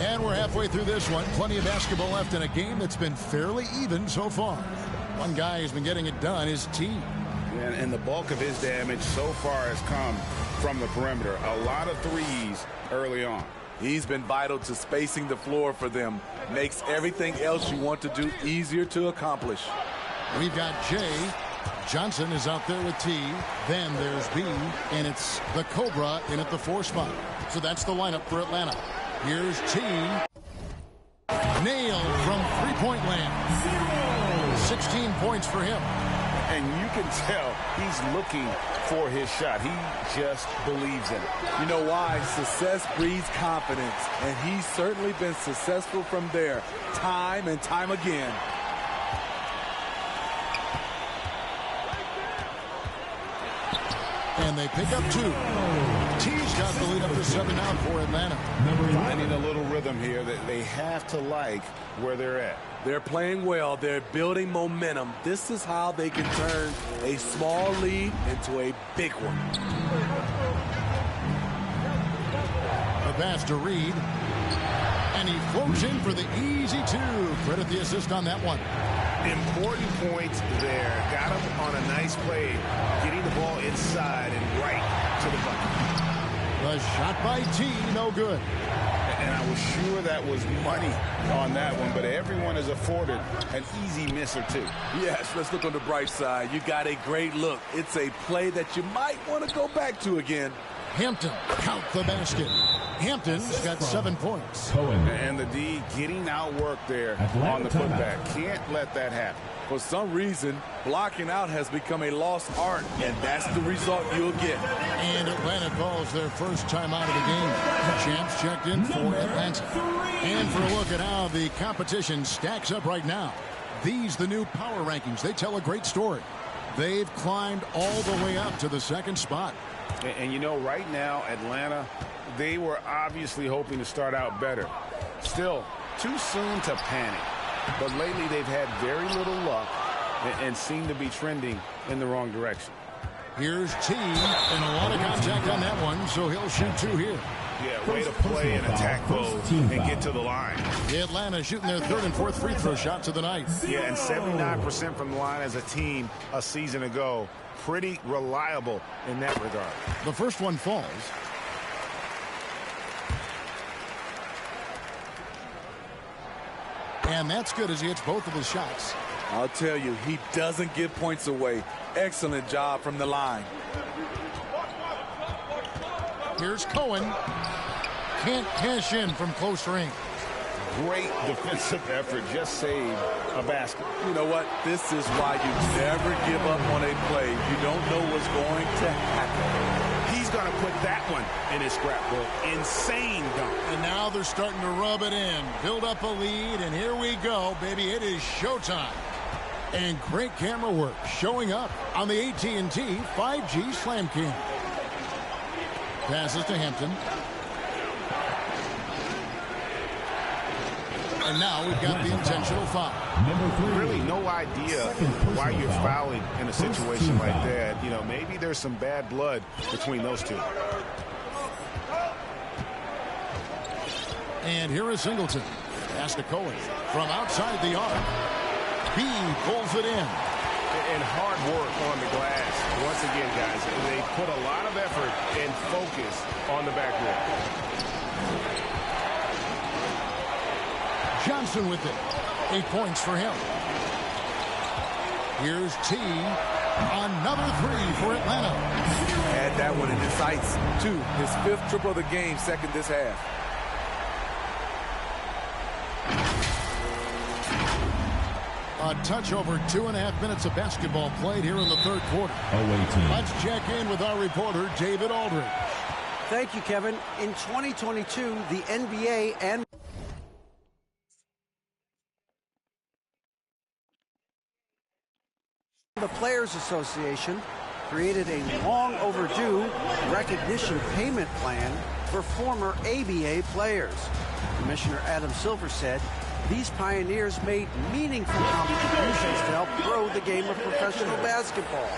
And we're halfway through this one. Plenty of basketball left in a game that's been fairly even so far. One guy who's been getting it done is T. And the bulk of his damage so far has come from the perimeter. A lot of threes early on. He's been vital to spacing the floor for them. Makes everything else you want to do easier to accomplish. We've got Jay. Johnson is out there with T. Then there's B. And it's the Cobra in at the 4 spot. So that's the lineup for Atlanta. Here's T. Nailed from three-point land. 16 points for him. And you can tell he's looking for his shot. He just believes in it. You know why? Success breeds confidence. And he's certainly been successful from there time and time again. And they pick up 2. T's got the lead up to 7 now for Atlanta. Finding a little rhythm here that they have to like where they're at. They're playing well. They're building momentum. This is how they can turn a small lead into a big one. The pass to Reed. And he floats in for the easy 2. Credit the assist on that one. Important points there. Got him on a nice play. Getting the ball inside and right to the bucket. The shot by T, no good. And I was sure that was money on that one, but everyone is afforded an easy miss or 2. Yes, let's look on the bright side. You got a great look. It's a play that you might want to go back to again. Hampton, count the basket. Hampton's got 7 points. And the D getting outworked there on the putback. Can't let that happen. For some reason, blocking out has become a lost art, and that's the result you'll get. And Atlanta calls their first time out of the game. Champs checked in for Atlanta. And for a look at how the competition stacks up right now. These, the new power rankings, they tell a great story. They've climbed all the way up to the 2nd spot. And you know, right now, Atlanta, they were obviously hoping to start out better. Still, too soon to panic. But lately, they've had very little luck and seem to be trending in the wrong direction. Here's T, and a lot of contact on that one, so he'll shoot 2 here. Yeah, way to play and attack those and get to the line. Atlanta shooting their 3rd and 4th free throw shots of the night. Yeah, and 79% from the line as a team a season ago. Pretty reliable in that regard. The first one falls. And that's good as he hits both of his shots. I'll tell you, he doesn't give points away. Excellent job from the line. Here's Cohen. Can't cash in from close range. Great defensive effort. Just saved a basket. You know what? This is why you never give up on a play. You don't know what's going to happen. He's going to put that one in his scrapbook. Insane dunk. And now they're starting to rub it in. Build up a lead, and here we go, baby. It is showtime. And great camera work showing up on the AT&T 5G Slam Cam. Passes to Hampton. And now we've got the intentional foul. Really no idea why you're fouling in a situation like that. You know, maybe there's some bad blood between those two. And here is Singleton. Pass to Cohen from outside the arc. He pulls it in. And hard work on the glass. Once again, guys, they put a lot of effort and focus on the backboard. Johnson with it. 8 points for him. Here's T. Another 3 for Atlanta. Had that one in his sights. 2. His 5th triple of the game, 2nd this half. A touch over 2.5 minutes of basketball played here in the 3rd quarter. Let's check in with our reporter, David Aldridge. Thank you, Kevin. In 2022, the NBA and the Players Association created a long overdue recognition payment plan for former ABA players. Commissioner Adam Silver said these pioneers made meaningful contributions to help grow the game of professional basketball,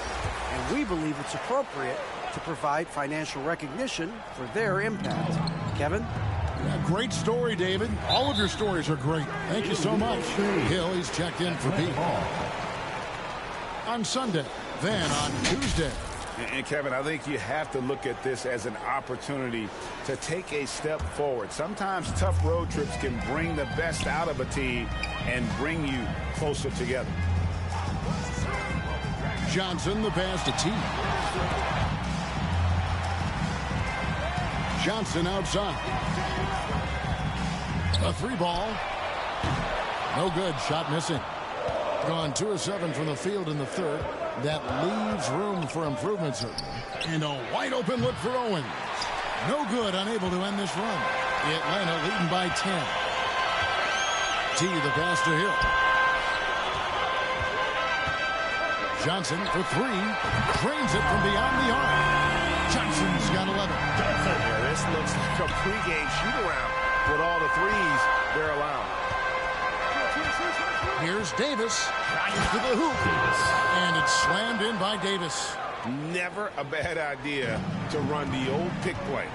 and we believe it's appropriate to provide financial recognition for their impact. Kevin? Yeah, great story, David. All of your stories are great. Thank you so much. Hill, he's checked in for Pete. On Sunday, then on Tuesday. And Kevin, I think you have to look at this as an opportunity to take a step forward. Sometimes tough road trips can bring the best out of a team and bring you closer together. Johnson, the pass to T. Johnson outside. A 3-ball. No good. Shot missing. Gone 2 of 7 from the field in the third. That leaves room for improvement, certainly. And a wide open look for Owens. No good. Unable to end this run. Atlanta leading by 10. T, the pass to Hill. Johnson for 3. Drains it from beyond the arc. Johnson's got 11. Yeah, this looks like a pregame shoot-around with all the threes they're allowing. Here's Davis. Drives to the hoop. And it's slammed in by Davis. Never a bad idea to run the old pick play.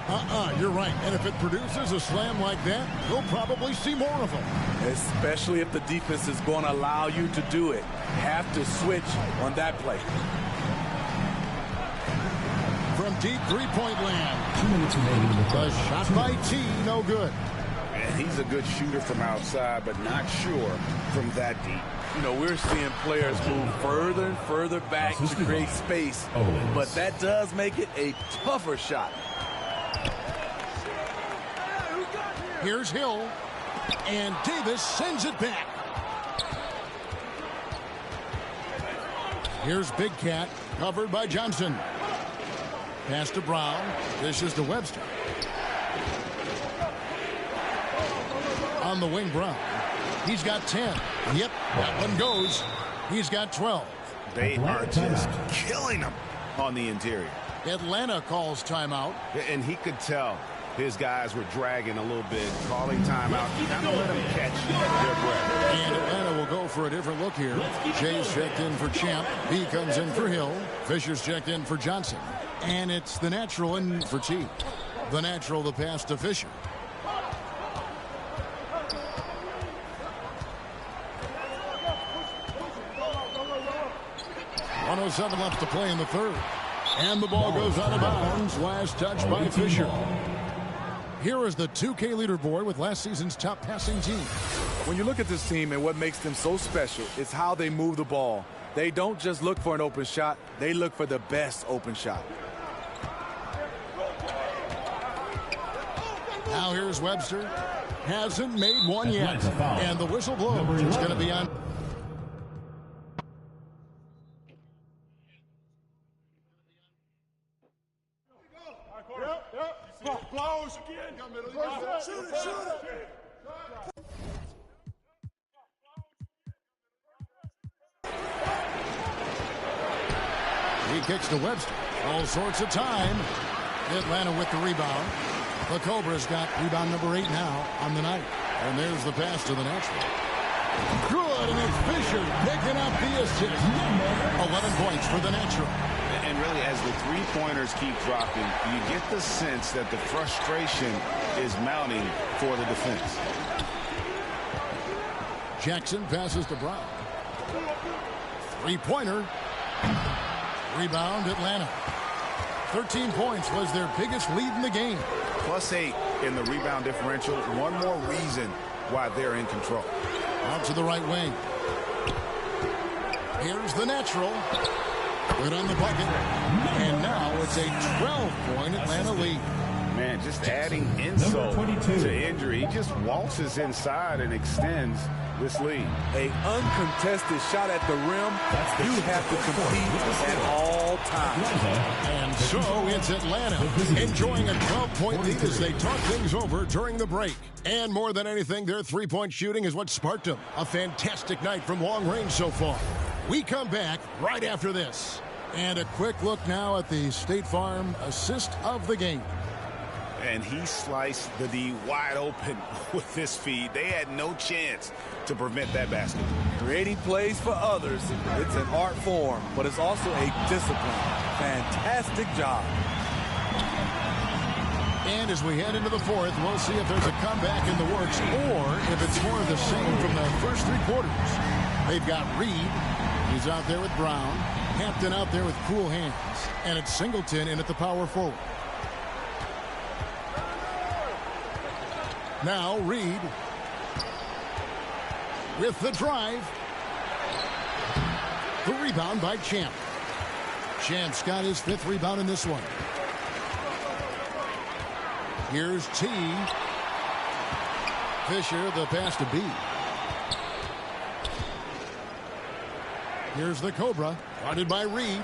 You're right. And if it produces a slam like that, you'll probably see more of them. Especially if the defense is going to allow you to do it. Have to switch on that play. From deep three-point land. The shot by T, no good. And he's a good shooter from outside, but not sure from that deep. You know, we're seeing players move further and further back to create space, but that does make it a tougher shot. Here's Hill, and Davis sends it back. Here's Big Cat, covered by Johnson. Pass to Brown. Dishes to Webster. On the wing, Brown. He's got 10. Yep, that one goes. He's got 12. They are just killing him on the interior. Atlanta calls timeout. And he could tell his guys were dragging a little bit, calling timeout. Kind of let them catch their breath. And Atlanta will go for a different look here. Jay's checked in for Champ. B comes in for Hill. Fisher's checked in for Johnson. And it's the natural in for T. The natural, the pass to Fisher. .107 left to play in the third. And the ball goes out of bounds. Last touch by Fisher. Here is the 2K leaderboard with last season's top passing team. When you look at this team and what makes them so special, it's how they move the ball. They don't just look for an open shot. They look for the best open shot. Now here's Webster. Hasn't made one yet. And the whistle blows. It's going to be on. He kicks to Webster. All sorts of time. Atlanta with the rebound. The Cobras got rebound number 8 now on the night. And there's the pass to the natural. Good, and it's Fisher picking up the assist. 11 points for the natural. And really, as the three-pointers keep dropping, you get the sense that the frustration is mounting for the defense. Jackson passes to Brown. Three-pointer. Rebound, Atlanta. 13 points was their biggest lead in the game. +8 in the rebound differential. One more reason why they're in control. Out to the right wing. Here's the natural. Good on the bucket. And now it's a 12-point Atlanta lead. Man, just adding insult to injury. He just waltzes inside and extends this lead. An uncontested shot at the rim. You have to compete at all times. And so it's Atlanta enjoying a 12-point lead as they talk things over during the break. And more than anything, their three-point shooting is what sparked them. A fantastic night from long range so far. We come back right after this. And a quick look now at the State Farm assist of the game. And he sliced the D wide open with this feed. They had no chance to prevent that basket. Creating plays for others, it's an art form, but it's also a discipline. Fantastic job. And as we head into the fourth, we'll see if there's a comeback in the works or if it's more of the same from the first three quarters. They've got Reed. He's out there with Brown. Hampton out there with cool hands. And it's Singleton in at the power forward. Now Reed with the drive. The rebound by Champ. Champ's got his 5th rebound in this one. Here's T. Fisher, the pass to B. Here's the Cobra, guarded by Reed.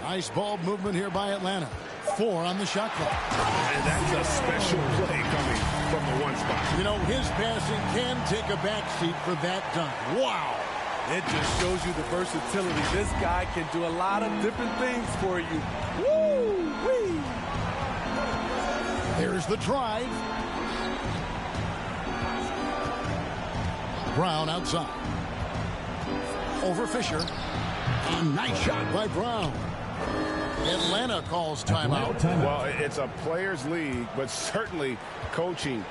Nice ball movement here by Atlanta. 4 on the shot clock. And that's a special play coming from the one spot. You know, his passing can take a backseat for that dunk. Wow. It just shows you the versatility. This guy can do a lot of different things for you. Woo-wee. There's the drive. Brown outside. Over Fisher. A nice shot by Brown. Atlanta calls timeout. Well, it's a players' league, but certainly coaching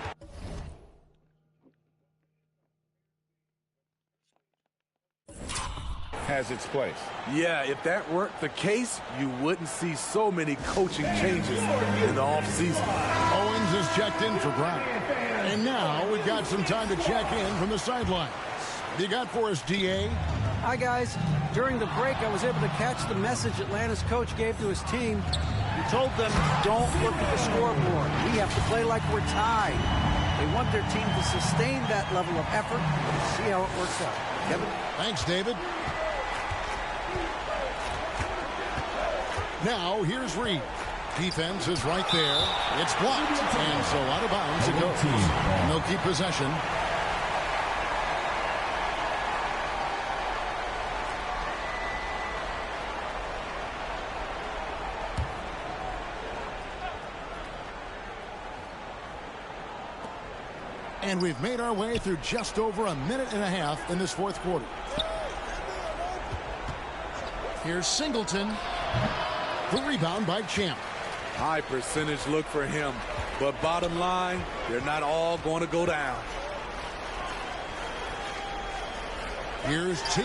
has its place. Yeah, if that weren't the case, you wouldn't see so many coaching changes in the offseason. Owens is checked in for Brown. And now we've got some time to check in from the sidelines. What do you got for us, D.A.? Hi, guys. During the break, I was able to catch the message Atlanta's coach gave to his team. He told them, don't look at the scoreboard. We have to play like we're tied. They want their team to sustain that level of effort and see how it works out. Kevin? Thanks, David. Now, here's Reed. Defense is right there. It's blocked. And so out of bounds it goes. And they'll keep possession. And we've made our way through just over a minute and a half in this fourth quarter. Here's Singleton. The rebound by Champ. High percentage look for him. But bottom line, they're not all going to go down. Here's T.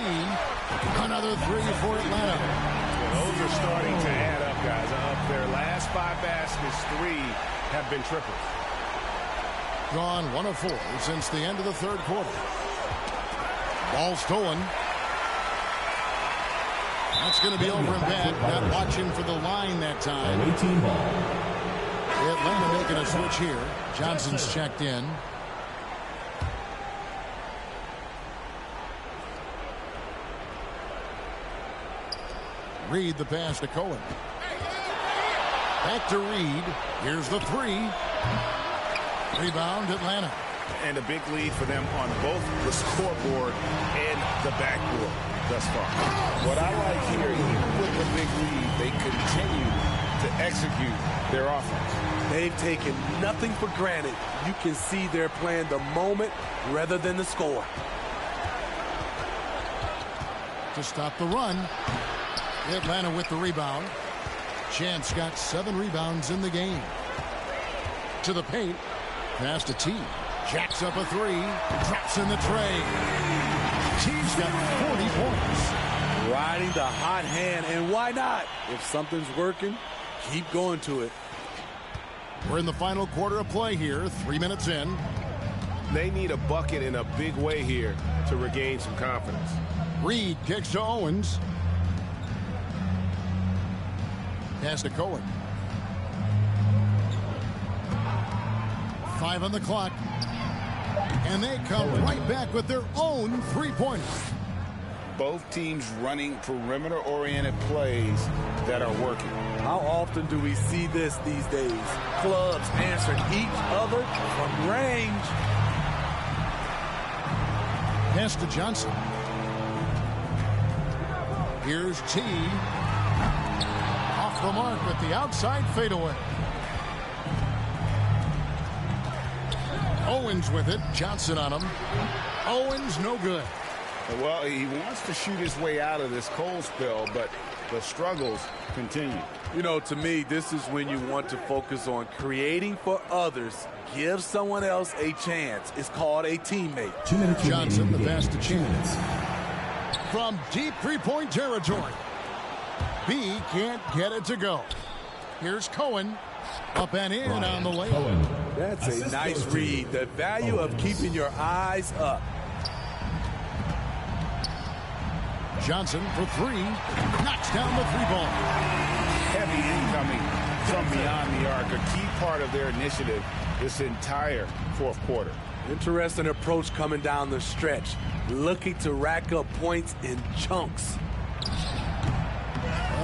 Another 3 for Atlanta. Well, those are starting to add up, guys. Up their last 5 baskets, 3 have been triples. Gone 1 of 4 since the end of the third quarter. Ball stolen. That's going to be over and back. Not watching for the line that time. Atlanta making a switch here. Johnson's checked in. Reed the pass to Cohen. Back to Reed. Here's the 3. Rebound Atlanta. And a big lead for them on both the scoreboard and the backboard thus far. What I like here, even with the big lead, they continue to execute their offense. They've taken nothing for granted. You can see they're playing the moment rather than the score. To stop the run. Atlanta with the rebound. Champ's got 7 rebounds in the game. To the paint. Pass to T. Jacks up a 3. Drops in the tray. T's got 40 points. Riding the hot hand, and why not? If something's working, keep going to it. We're in the final quarter of play here. 3 minutes in. They need a bucket in a big way here to regain some confidence. Reed kicks to Owens. Pass to Cohen. 5 on the clock. And they come right back with their own three-pointer. Both teams running perimeter-oriented plays that are working. How often do we see this these days? Clubs answering each other from range. Pass to Johnson. Here's T. Off the mark with the outside fadeaway. Owens with it. Johnson on him. Owens no good. Well, he wants to shoot his way out of this cold spell, but the struggles continue. You know, to me, this is when you want to focus on creating for others. Give someone else a chance. It's called a teammate. 2 minutes Johnson, the remaining in pass to game. 2 Chance. minutes. From deep three-point territory. B can't get it to go. Here's Cohen. Up and in on the layup. Cohen. That's a Assist nice goes to read. The value of Owens. keeping your eyes up. Johnson for three. Knocks down the three ball. Heavy incoming from beyond the arc, a key part of their initiative this entire fourth quarter. Interesting approach coming down the stretch. Looking to rack up points in chunks.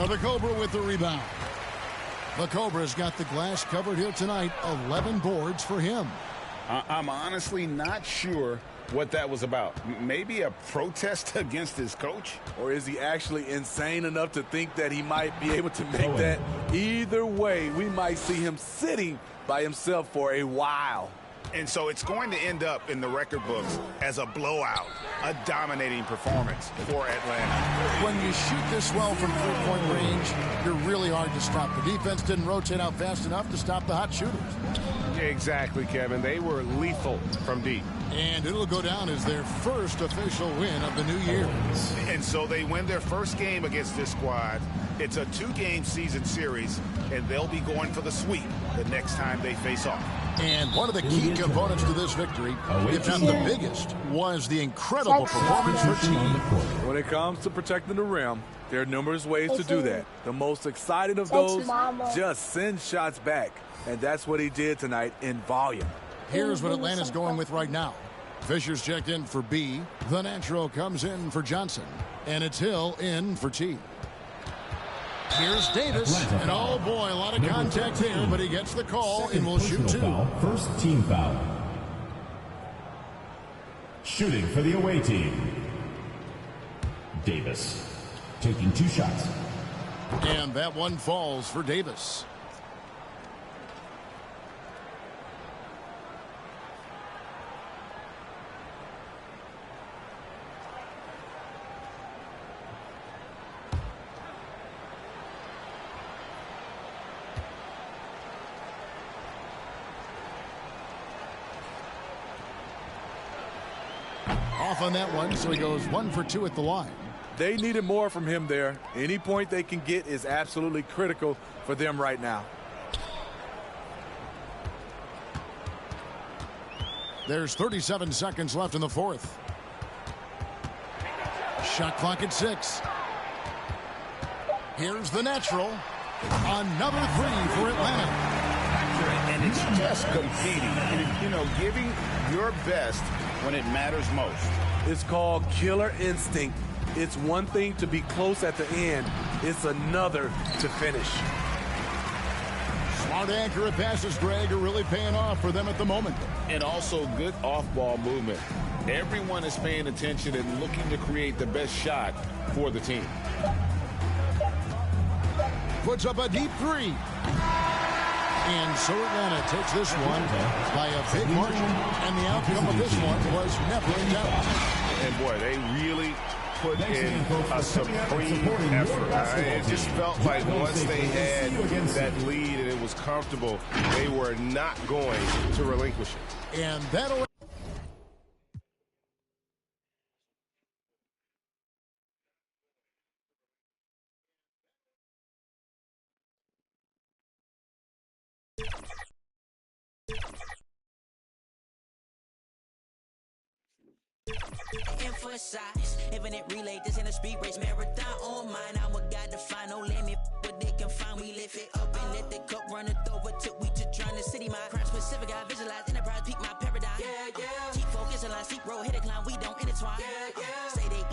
The Cobra with the rebound. The Cobra's got the glass covered here tonight. 11 boards for him. I'm honestly not sure what that was about. Maybe a protest against his coach? Or is he actually insane enough to think that he might be able to make Cohen. that? Either way, we might see him sitting by himself for a while. And so it's going to end up in the record books as a blowout, a dominating performance for Atlanta. When you shoot this well from three-point range, you're really hard to stop. The defense didn't rotate out fast enough to stop the hot shooters. Exactly, Kevin. They were lethal from deep. And it'll go down as their first official win of the new year. And so they win their first game against this squad. It's a 2-game season series, and they'll be going for the sweep the next time they face off. And one of the key components to this victory, if not the biggest, was the incredible performance for Position on team. the court. When it comes to protecting the rim, there are numerous ways to do that. The most exciting of those, just send shots back. And that's what he did tonight in volume. Here's what Atlanta's going with right now. Fisher's checked in for B. The natural comes in for Johnson. And it's Hill in for T. Here's Davis. Atlanta And oh foul. boy, a lot of Number contact 13. here, but he gets the call Second and will shoot personal two. foul, first team foul. Shooting for the away team. Davis taking 2 shots. And that one falls for Davis. Off on that one, so he goes 1 for 2 at the line. They needed more from him there. Any point they can get is absolutely critical for them right now. There's 37 seconds left in the fourth. Shot clock at 6. Here's the natural. Another three for Atlanta. And it's just competing and, you know, giving your best when it matters most. It's called killer instinct. It's one thing to be close at the end. It's another to finish. Smart, accurate passes, Greg, are really paying off for them at the moment. And also good off-ball movement. Everyone is paying attention and looking to create the best shot for the team. Puts up a deep three. And so Atlanta takes this one by a big margin. And the outcome of this one was never in doubt. And boy, they really put in a supreme effort. It just felt like once they had that lead and it was comfortable, they were not going to relinquish it. And that'll... Emphasize, infinite relay, this in a speed race marathon on mine. I'm a guy to find no limit, but they can find. We lift it up and let the cup run it over till we to drown the city. My crime specific, I visualize enterprise, peak my paradigm. Keep focus, align, steep road, hit a climb, we don't intertwine. Say they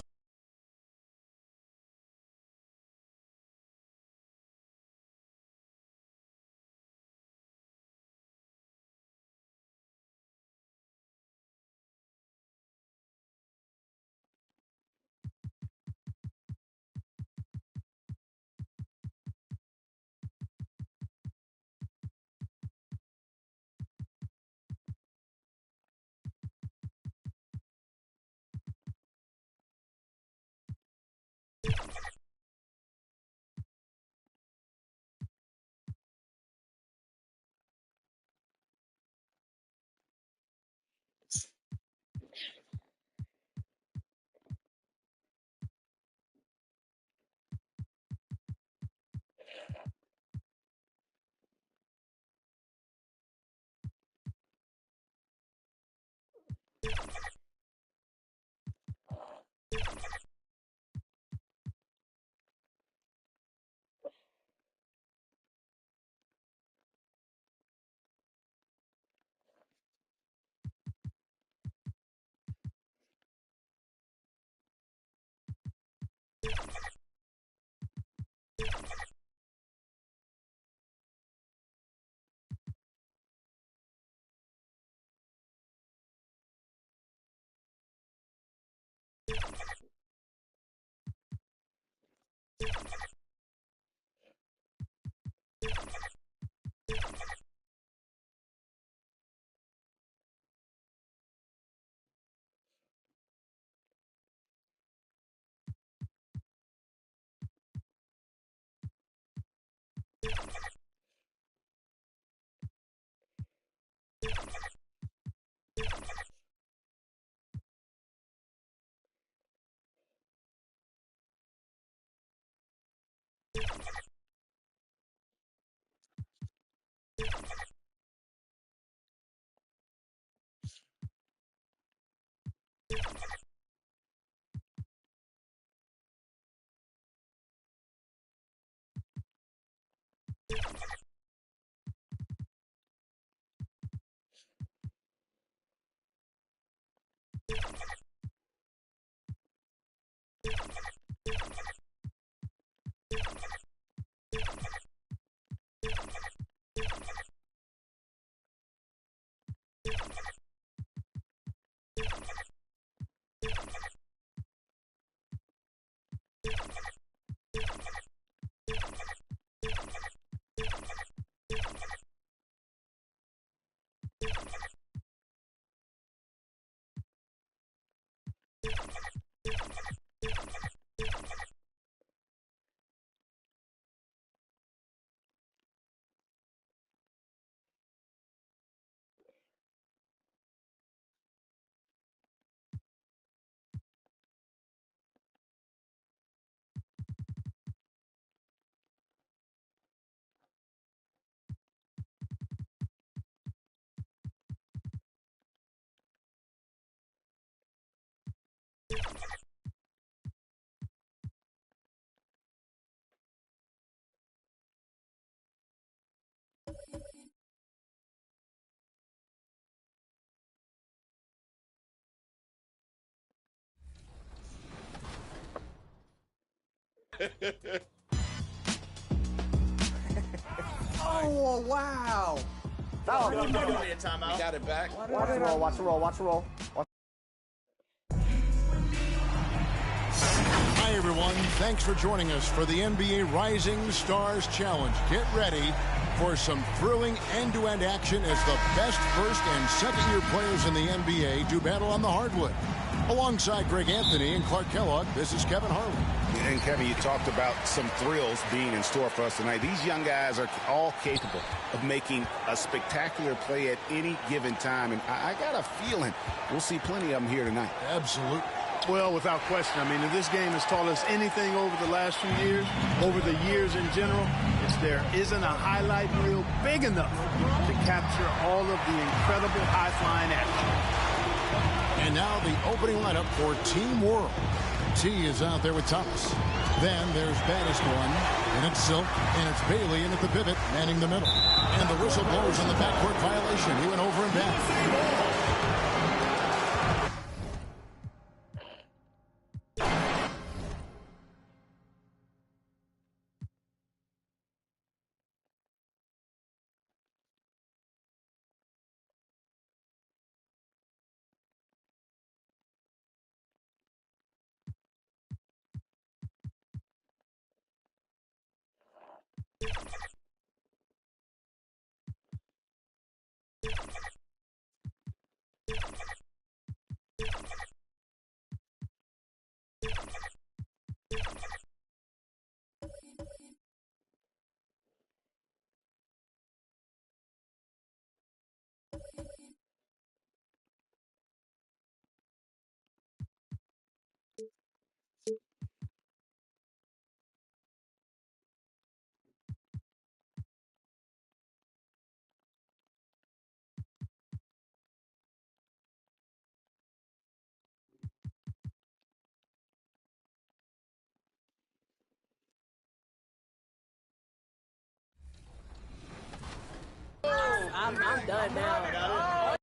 Oh, wow. Foul. You got it back. Watch the roll, watch the roll, watch the roll. Hi, everyone. Thanks for joining us for the NBA Rising Stars Challenge. Get ready for some thrilling end-to-end action as the best first and second-year players in the NBA do battle on the hardwood. Alongside Greg Anthony and Clark Kellogg, this is Kevin Harlan. And Kevin, you talked about some thrills being in store for us tonight. These young guys are all capable of making a spectacular play at any given time. And I got a feeling we'll see plenty of them here tonight. Absolutely. Well, without question. I mean, if this game has taught us anything over the last few years, over the years in general, it's there isn't a highlight reel big enough to capture all of the incredible high-flying action. And now the opening lineup for Team World. T is out there with Thomas. Then there's Baddest One, and it's Silk, and it's Bailey in at the pivot, manning the middle. And the whistle blows on the backcourt violation. He went over and back. I'm done now.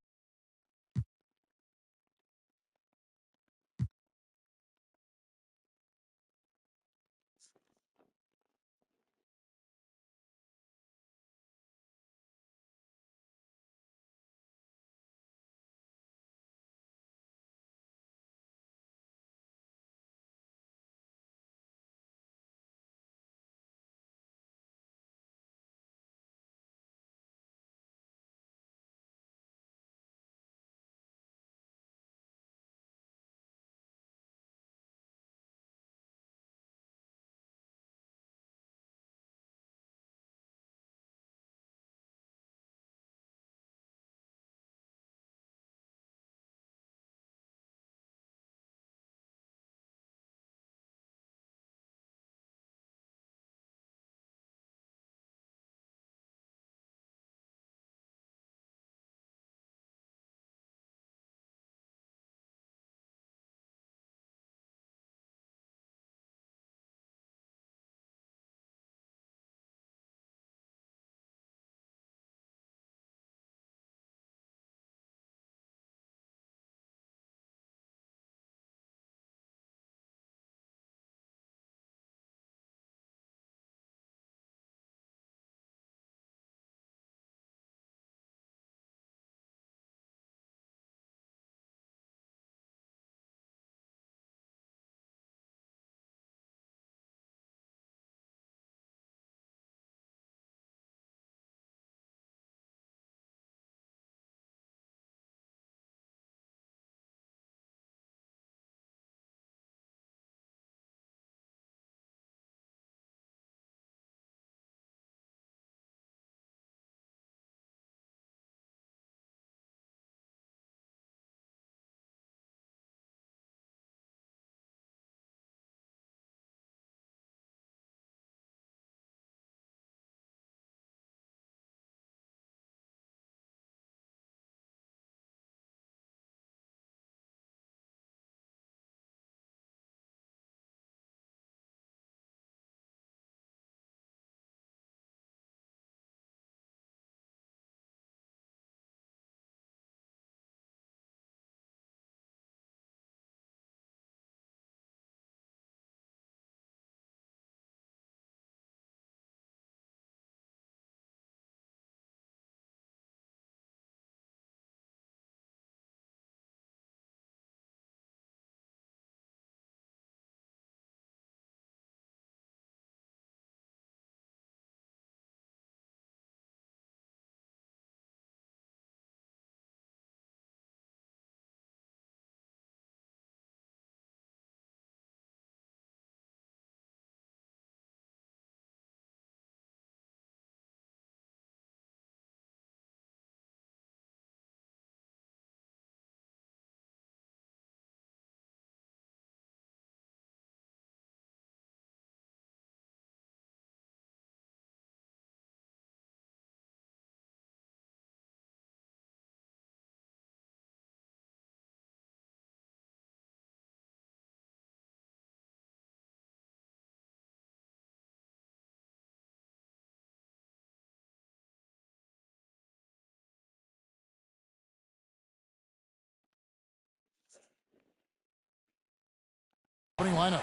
Opening lineup.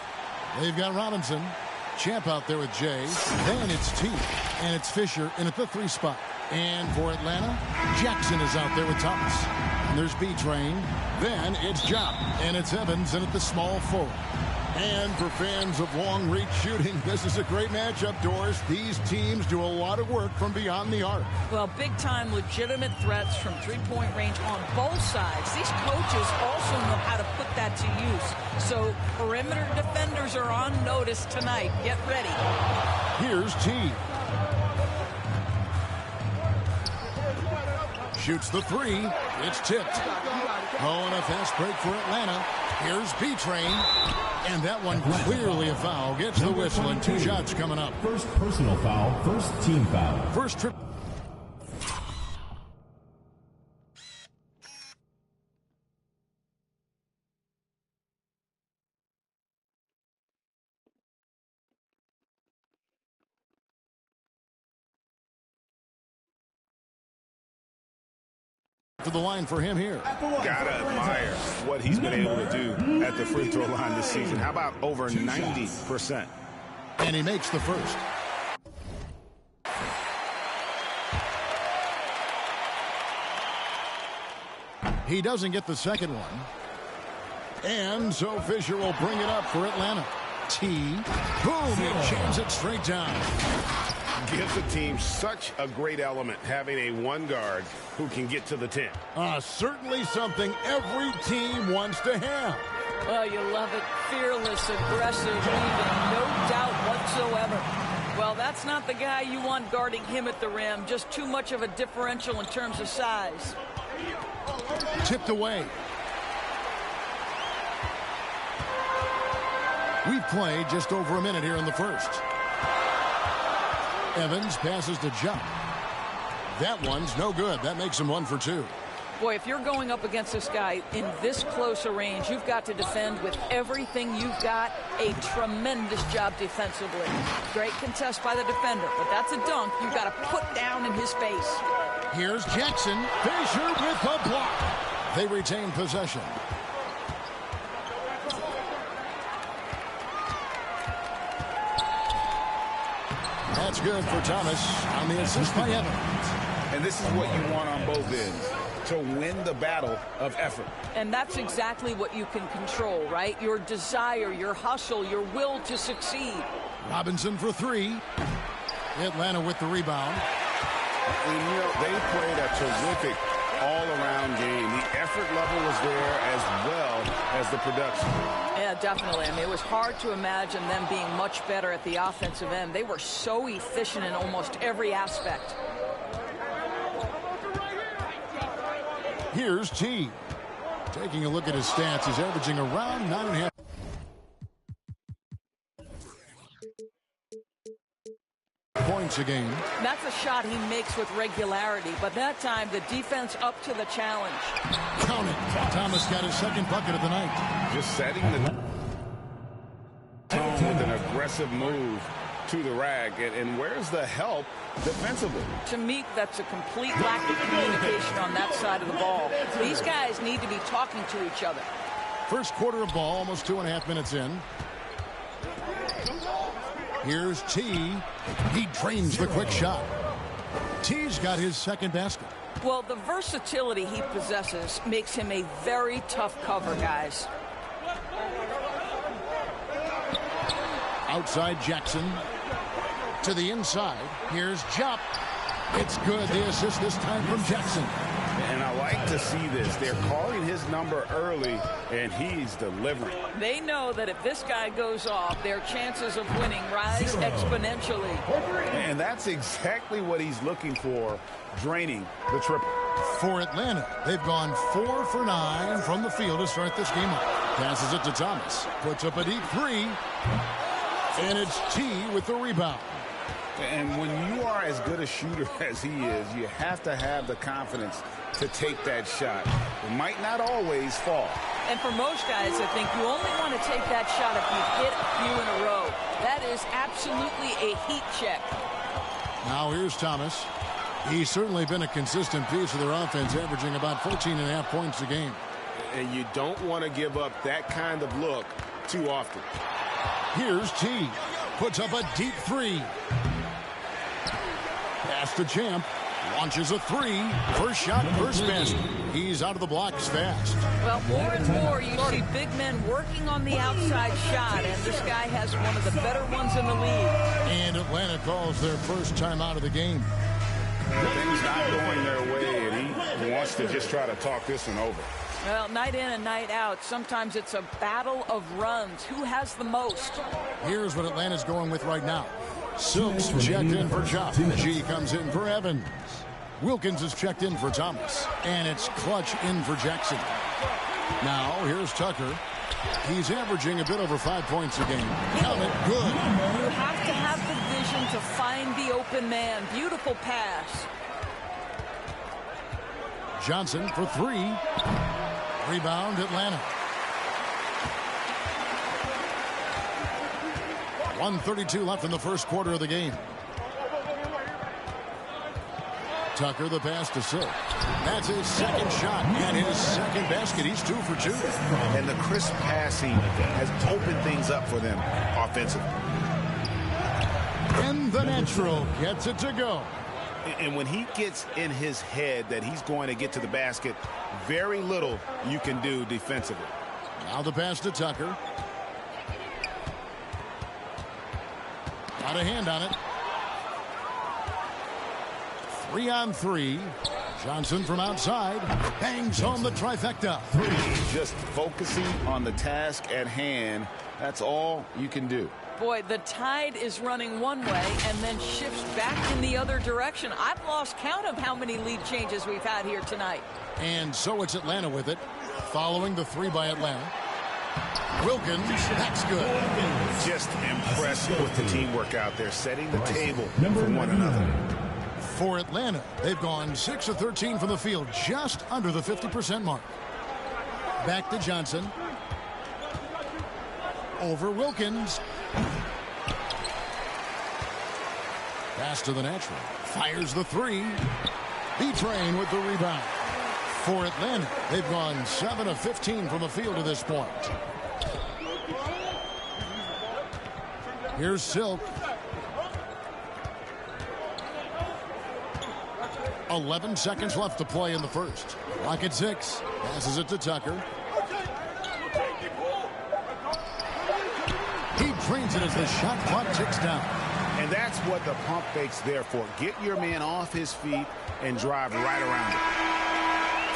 They've got Robinson. Champ out there with Jay. Then it's T. And it's Fisher in at the 3 spot. And for Atlanta, Jackson is out there with Thomas. And there's B-Train. Then it's Jop. And it's Evans in at the small forward. And for fans of long-reach shooting, this is a great matchup, Doris. These teams do a lot of work from beyond the arc. Well, big-time legitimate threats from three-point range on both sides. These coaches also know how to put that to use. So perimeter defenders are on notice tonight. Get ready. Here's T. Shoots the 3. It's tipped. Oh, and a fast break for Atlanta. Here's B-Train. And that one clearly a foul. Gets the whistle and 2 shots coming up. First personal foul, first team foul. First trip. To the line for him here. Gotta admire what he's been able to do at the free throw line this season. How about over 90%? And he makes the first. He doesn't get the second one. And so Fisher will bring it up for Atlanta. T. Boom! It jams it straight down. Gives the team such a great element having a 1 guard who can get to the 10. Certainly something every team wants to have. Well, you love it. Fearless, aggressive, leaving no doubt whatsoever. Well, that's not the guy you want guarding him at the rim. Just too much of a differential in terms of size. Tipped away. We've played just over a minute here in the first. Evans passes to Jump. That one's no good. That makes him 1 for 2. Boy, if you're going up against this guy in this close a range, you've got to defend with everything you've got. A tremendous job defensively. Great contest by the defender, but that's a dunk you've got to put down in his face. Here's Jackson. Fisher with the block. They retain possession. That's good for Thomas on the assist by Evans. And this is what you want on both ends, to win the battle of effort. And that's exactly what you can control, right? Your desire, your hustle, your will to succeed. Robinson for 3. Atlanta with the rebound. And, you know, they played a terrific all-around game. The effort level was there as well as the production. Yeah, definitely. I mean, it was hard to imagine them being much better at the offensive end. They were so efficient in almost every aspect. Here's T. Taking a look at his stats, he's averaging around 9.5 points a game. That's a shot he makes with regularity, but that time the defense up to the challenge. Count it. Thomas got his second bucket of the night. Just setting the tone with an aggressive move to the rack. And where's the help defensively? To me, that's a complete lack of communication on that side of the ball. These guys need to be talking to each other. First quarter of ball, almost 2.5 minutes in. Here's T. He drains the quick shot. T's got his second basket. Well, the versatility he possesses makes him a very tough cover, guys. Outside Jackson. To the inside. Here's Jop. It's good. The assist this time from Jackson. And I like to see this. They're calling his number early, and he's delivering. They know that if this guy goes off, their chances of winning rise exponentially. And that's exactly what he's looking for, draining the triple. For Atlanta, they've gone 4 for 9 from the field to start this game up. Passes it to Thomas. Puts up a deep 3. And it's T with the rebound. And when you are as good a shooter as he is, you have to have the confidence to take that shot. It might not always fall. And for most guys, I think you only want to take that shot if you hit a few in a row. That is absolutely a heat check. Now here's Thomas. He's certainly been a consistent piece of their offense, averaging about 14.5 points a game. And you don't want to give up that kind of look too often. Here's T. Puts up a deep three. Pass to Champ. Launches a three. First shot, first basket. He's out of the blocks fast. Well, more and more you see big men working on the outside shot, and this guy has one of the better ones in the league. And Atlanta calls their first time out of the game. Things not going their way, and he wants to just try to talk this one over. Well, night in and night out, sometimes it's a battle of runs. Who has the most? Here's what Atlanta's going with right now. Silks checked in for Chop. G comes in for Evans. Wilkins is checked in for Thomas. And it's Clutch in for Jackson. Now, here's Tucker. He's averaging a bit over 5 points a game. Count it, good. You have to have the vision to find the open man. Beautiful pass. Johnson for three. Rebound, Atlanta. 1:32 left in the first quarter of the game. Tucker, the pass to Silk. That's his second shot and his second basket. He's 2 for 2. And the crisp passing has opened things up for them offensively. And the natural gets it to go. And when he gets in his head that he's going to get to the basket, very little you can do defensively. Now the pass to Tucker. Got a hand on it. 3 on 3. Johnson from outside bangs home the trifecta. Just focusing on the task at hand. That's all you can do. Boy, the tide is running one way and then shifts back in the other direction. I've lost count of how many lead changes we've had here tonight. And so it's Atlanta with it, following the three by Atlanta. Wilkins, that's good. Just impressed with the teamwork out there, setting the table for one another. For Atlanta, they've gone 6 of 13 from the field, just under the 50% mark. Back to Johnson. Over Wilkins. Pass to the natural. Fires the three. B-Train with the rebound. For Atlanta, they've gone 7 of 15 from the field to this point. Here's Silk. 11 seconds left to play in the first. Clock at 6. Passes it to Tucker. He trains it as the shot clock ticks down. And that's what the pump fake's there for. Get your man off his feet and drive right around it.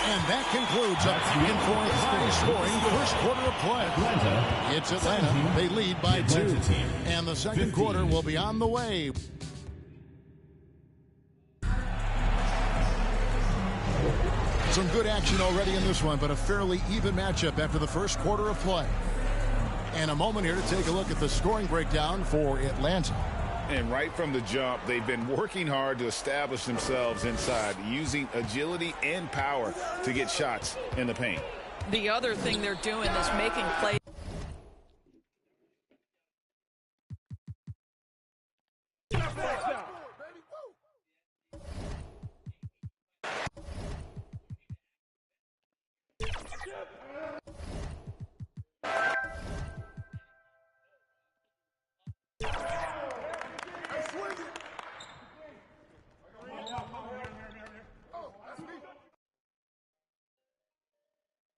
And that concludes a 3-4 high-scoring first quarter of play. It's Atlanta. They lead by 2. And the second quarter will be on the way. Some good action already in this one, but a fairly even matchup after the first quarter of play. And a moment here to take a look at the scoring breakdown for Atlanta. And right from the jump, they've been working hard to establish themselves inside, using agility and power to get shots in the paint. The other thing they're doing is making plays.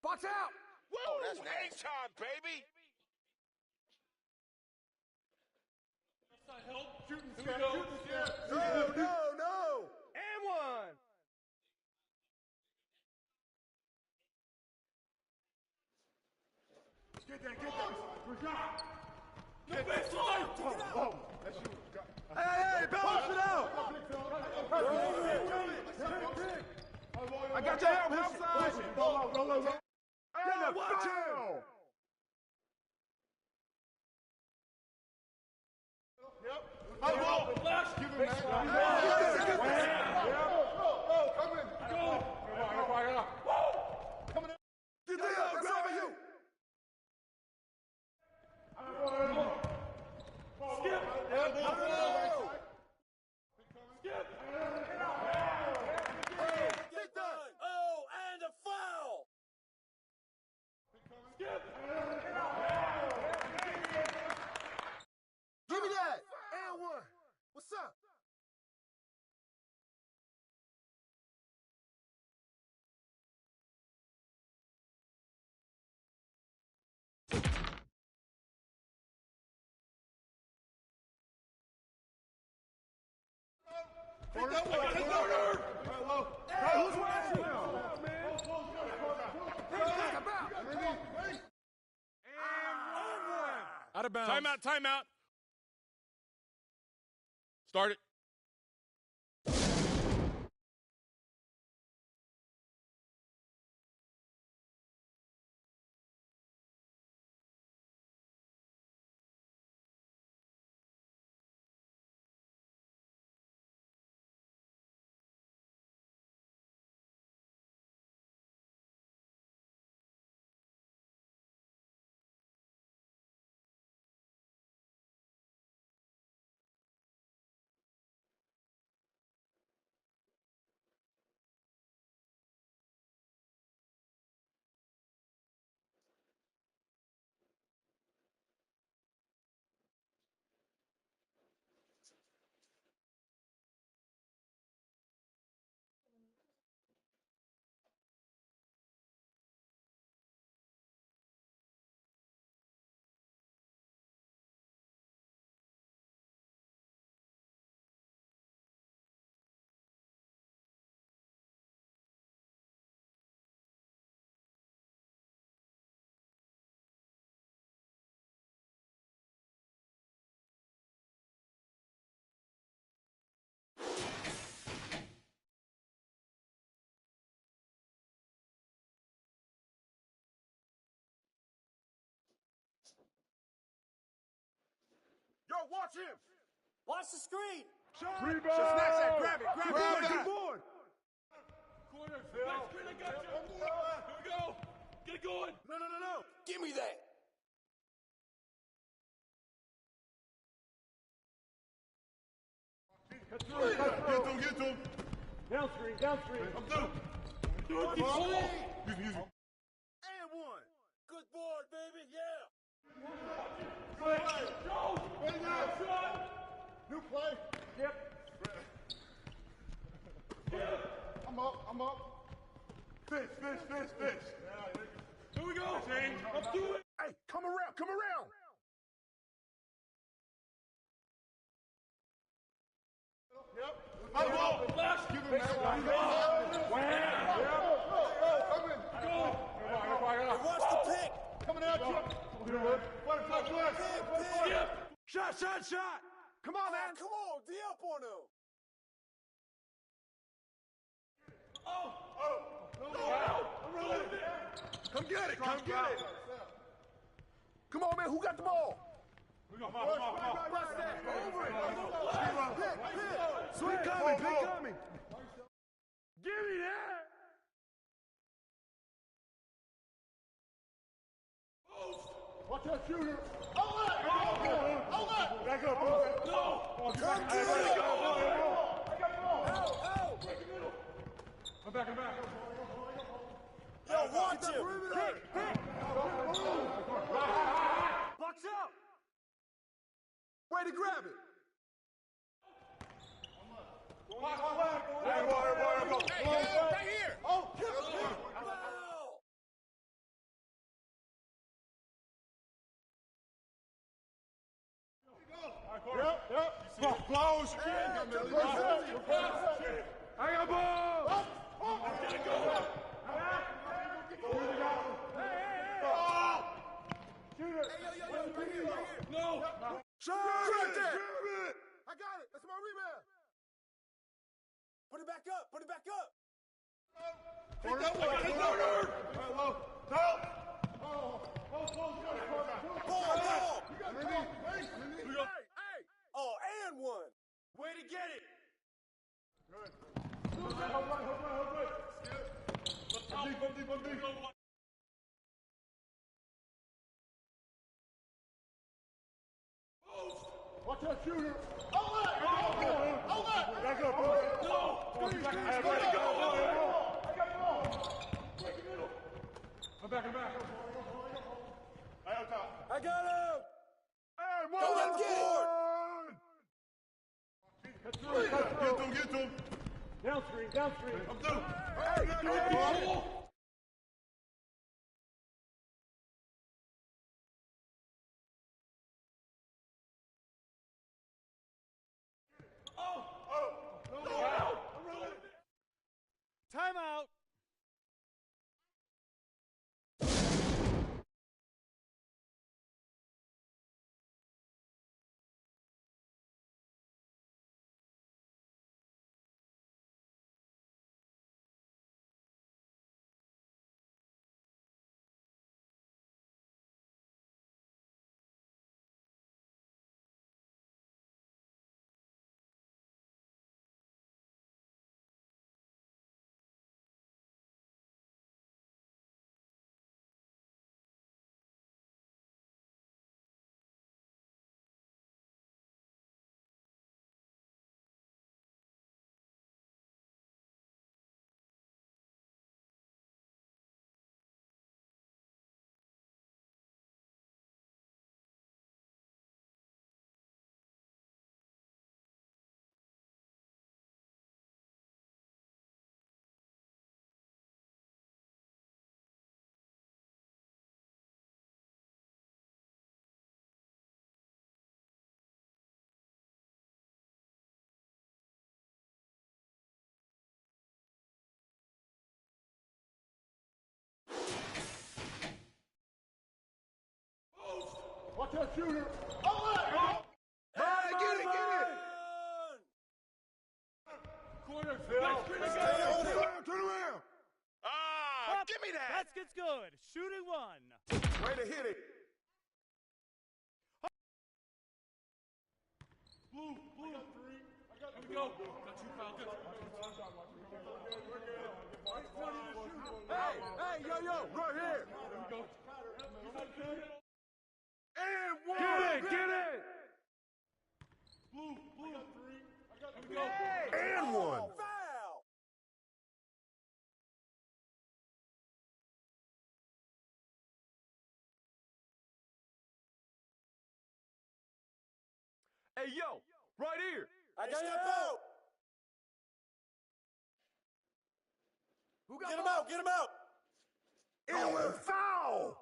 Watch out! Whoa, that's nice. Time, baby. No! And one! Get that. No baseline! Hey, balance it out! I got your help side! Watch out! Who's watching now? Out of bounds. Timeout. Start it. Yo, watch him. Watch the screen. Rebound. Just snatch that. Grab it. Grab it. Board. Corner, Phil. Back screen, I got you. Here we go. Get it going. No. Give me that. Get to him. Down screen. I'm through. Use me. And one. Good board, baby. Yeah. New play. Yep. I'm up. Fish. Here we go. James, up to it. Hey, come around. Yep. Left. Give him that. Watch the pick. Coming at you. Pick. Shot. Come on, man. Come on. D up on him. Come get it. Come on, man. Who got the ball? Come Press that. Over it. Pick. Sweet coming. Give me that. Watch that shooter. Hold it. Back up, bro. No. Come get it. I got the ball. Break the middle. I'm back. Yo, watch him. Pick. Box out. Way to grab it. Right here. Oh, kill. Yep. Close. I got ball. Shoot it. No. Shot it. I got it. That's my rebound. Put it back up. Ball. Hey. Oh, and one. Way to get it. Watch that shooter. Hold it. Back up, bro. No. I got the ball. Break the middle. I'm back. Right on top. I got him. Hey, Go let's get him. Down screen. I'm through. Hey. Watch that shooter. Oh, Hey, get it. Corner. Turn around. Ah, give me that. Basket's good. Shooting one. Way to hit it. Blue. Three. Here we go. Got you, foul. Good. Hey, yo, right here. Here we go. And one. Get it. Blue. Three. Here we go. And one. Foul. Hey, yo, right here. I got step out. Who got Get him out. And we're foul.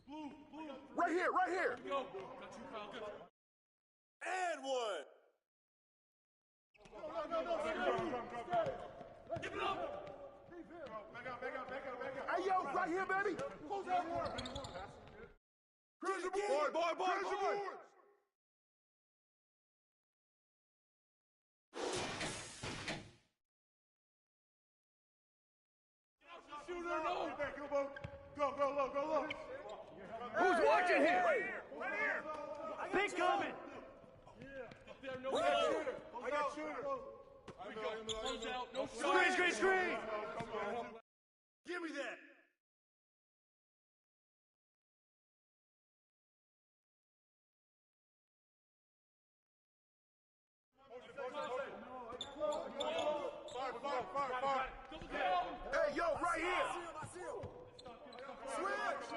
Blue. Right here. Here we go. Got you, foul. Good. And one. Give it up. Hey, yo, right here, baby. Close that one. Crash the board. Crash the board. Shooter, no. Go low. Who's watching here? Right here. Big coming. I got shooter. Close out. No shot. Screen. Give me that. Fire. Hey, yo, right here. Switch.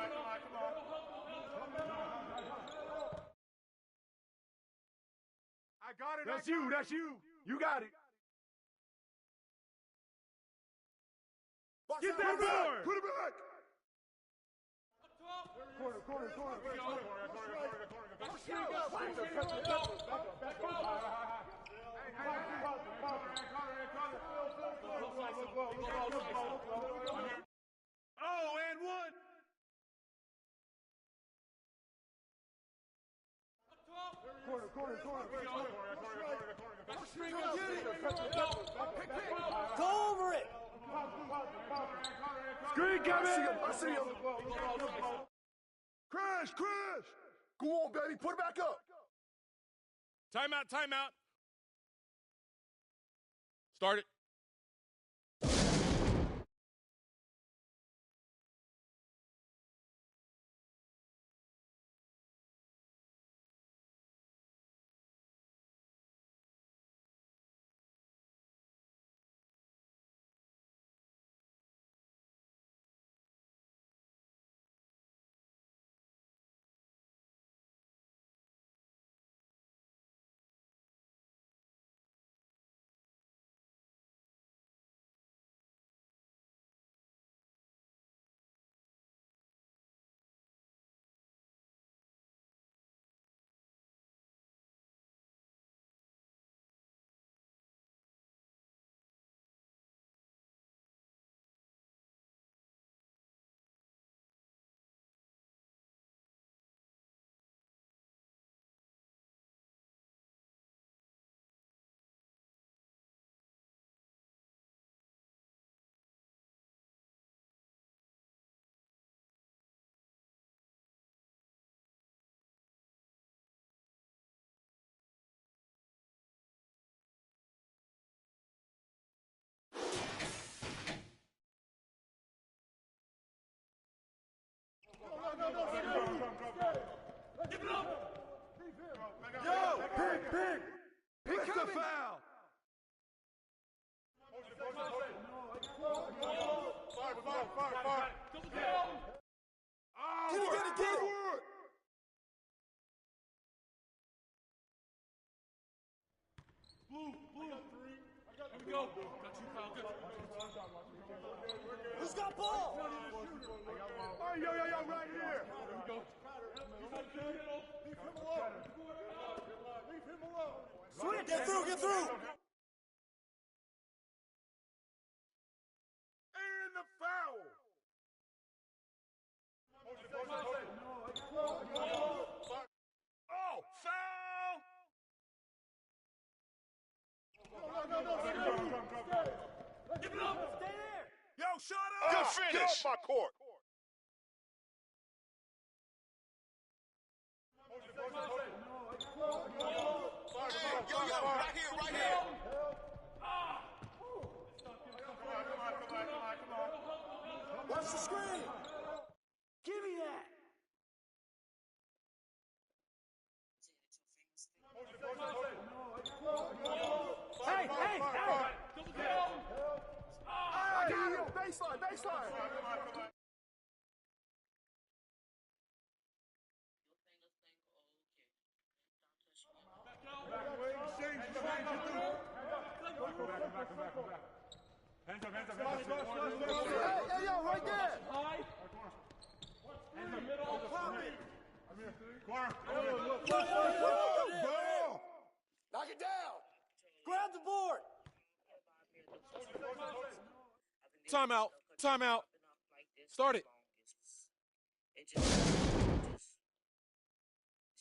I got it. That's you. You got it. Get that board. Put it back. Corner. Oh, and one. Go over it. Screen coming. I see him. Crash. Go on, baby. Put it back up. Timeout. Start it. Give it up. Yo, Pig. Pick the foul. Fire. Get it. Blue. Three. Here we go. Got you, foul. Good. Who's got ball? Yo, right here. Leave him alone. Leave him alone. Switch. Get through, get through. And the foul. Oh, foul! Give it up. Stay there. Yo, shut up! Good finish. Get off my court. Right here. Watch the screen. Give me that. Hey! I got him. Baseline. Hey, yo, right there. Knock it down. Grab the board. Timeout. Start it. See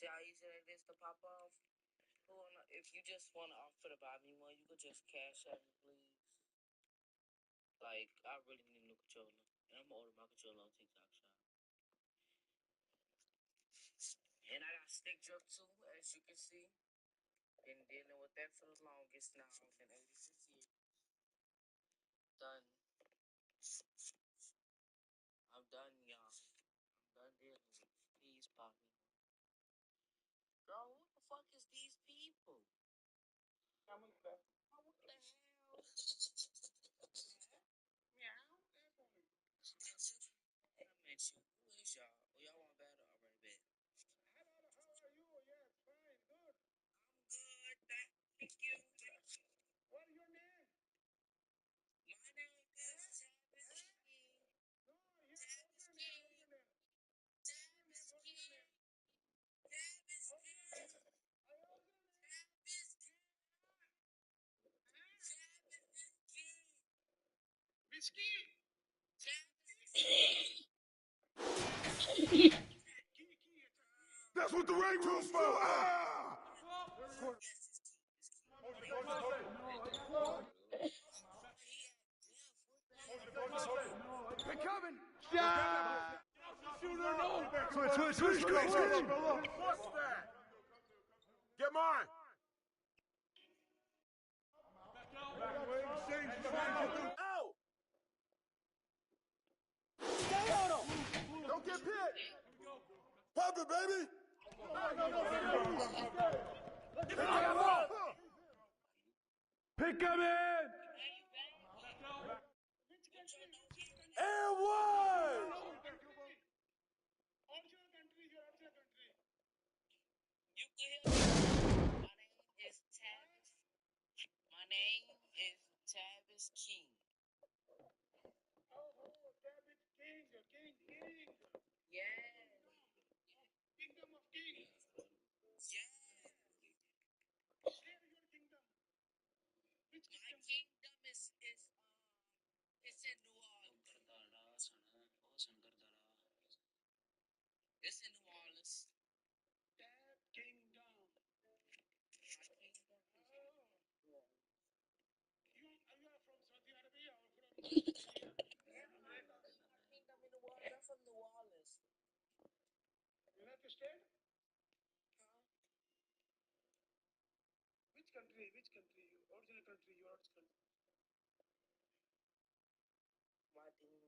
how easy that is to pop off? If you just want to offer to buy me one, you could just cash at me, please. Like, I really need a new controller. And I'm going to order my controller on TikTok Shop. And I got stick drift too, as you can see. Been dealing with that for the longest now in 86 years. Done. I'm done, y'all. I'm done dealing with it. Please pop me. Girl, what the fuck is these people? What the hell? Meow. Hey, I met you. Who is y'all? Oh, y'all want battle? Already bet. How are you? Yeah, fine, good. I'm good, thank you. What is your name? My name is Tavis King. No, Tavis King. Tavis King. Tavis King. That's what the ring room's for. They're coming. Switch. What's that? Get mine. Out. Stay on him. Don't get hit. Pop it, baby. Pick him in. And one. You can hear me. My name is Tavis King. Tavis King. Yeah. Kingdom of Kings. Yeah. Share your kingdom. Which My kingdom is it's in New Orleans. It's in New Orleans. That kingdom. My kingdom. Oh. You are from Saudi Arabia or from My kingdom in New Orleans. I'm from New Orleans. United States? Huh? Which country? Original country, yours country. My team.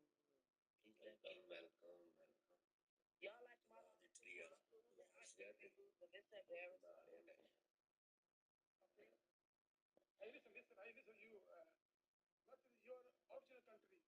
Y'all like my It's embarrassing. Hey, listen, you. What is your original country?